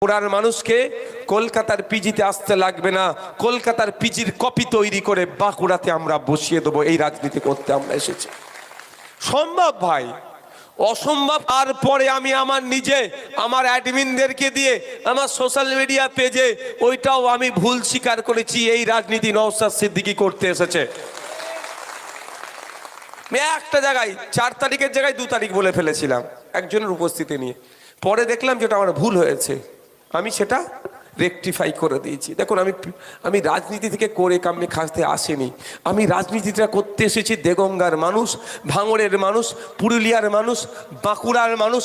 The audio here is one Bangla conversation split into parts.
পুরার মানুষকে কলকাতার পিজিতে আসতে লাগবে না, কলকাতার পিজির কপি তৈরি করে বাঁকুড়াতে আমরা বসিয়ে দেবো। এই রাজনীতি করতে আমরা এসেছি। সম্ভব ভাই, অসম্ভব। তারপরে আমি আমার নিজে আমার অ্যাডমিনদেরকে দিয়ে আমার সোশ্যাল মিডিয়া পেজে ওইটাও আমি ভুল স্বীকার করেছি। এই রাজনীতি নওশাদ সিদ্দিকী করতে এসেছে। একটা জায়গায় 4 তারিখের জায়গায় 2 তারিখ বলে ফেলেছিলাম একজনের উপস্থিতি নিয়ে। পরে দেখলাম যেটা আমার ভুল হয়েছে, আমি সেটা রেকটিফাই করে দিয়েছি। দেখুন, আমি রাজনীতি থেকে করে কামে খাসতে আসেনি। আমি রাজনীতিটা করতে এসেছি দেগঙ্গার মানুষ, ভাঙড়ের মানুষ, পুরুলিয়ার মানুষ, বাঁকুড়ার মানুষ,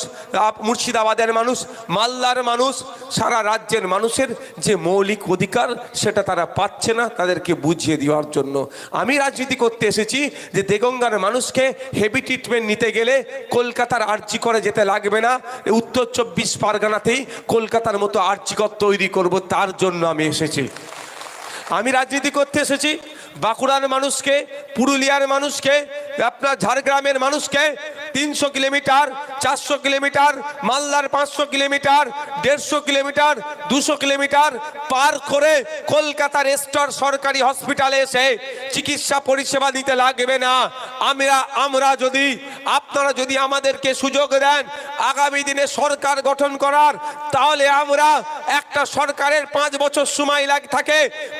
মুর্শিদাবাদের মানুষ, মালদার মানুষ, সারা রাজ্যের মানুষের যে মৌলিক অধিকার সেটা তারা পাচ্ছে না, তাদেরকে বুঝিয়ে দেওয়ার জন্য আমি রাজনীতি করতে এসেছি। যে দেগঙ্গার মানুষকে হেভি ট্রিটমেন্ট নিতে গেলে কলকাতার আরজি করে যেতে লাগবে না, উত্তর 24 পরগনাতেই কলকাতার মতো আরজি কর তৈরি করব, তার জন্য আমি এসেছি। আমি রাজনীতি করতে এসেছি বাঁকুড়ার মানুষকে, পুরুলিয়ার মানুষকে, আপনার ঝাড়গ্রামের মানুষকে 300 কিলোমিটার, 400 কিলোমিটার, মালদার 500 কিলোমিটার, 150 কিলোমিটার, 200 কিলোমিটার পার করে কলকাতার স্টার সরকারি হসপিটালে এসে চিকিৎসা পরিষেবা দিতে লাগবে না। আপনারা যদি আমাদেরকে সুযোগ দেন আগামী দিনে সরকার গঠন করার, তাহলে আমরা একটা সরকারের 5 বছর সময় থাকে।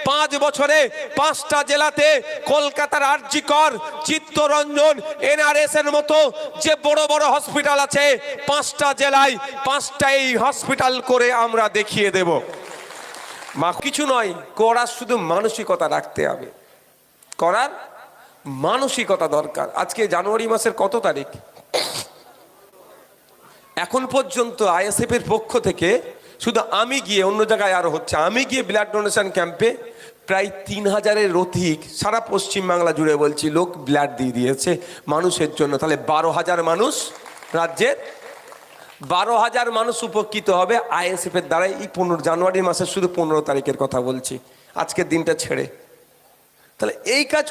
5 বছরে 5টা জেলাতে কলকাতার আরজি কর, চিত্তরঞ্জন, এনআরএস এর মতো যে বড় বড় হসপিটাল আছে 5টা জেলায় 5টাই হসপিটাল করে আমরা দেখিয়ে দেব। কিছু নয় করার, শুধু মানসিকতা রাখতে হবে। করার মানসিকতা দরকার। আজকে জানুয়ারি মাসের কত তারিখ? এখন পর্যন্ত আইএসএফ এর পক্ষ থেকে শুধু আমি গিয়ে, অন্য জায়গায় আরো হচ্ছে, আমি গিয়ে ব্লাড ডোনেশন ক্যাম্পে প্রায় 3000-এর অধিক সারা পশ্চিমবাংলা জুড়ে বলছি লোক ব্লাড দিয়ে দিয়েছে মানুষের জন্য। তাহলে 12,000 মানুষ, রাজ্যের 12,000 মানুষ উপকৃত হবে আইএসএফ এর দ্বারাই। এই জানুয়ারি মাসের শুধু 15 তারিখের কথা বলছি, আজকের দিনটা ছেড়ে। তাহলে এই কাজ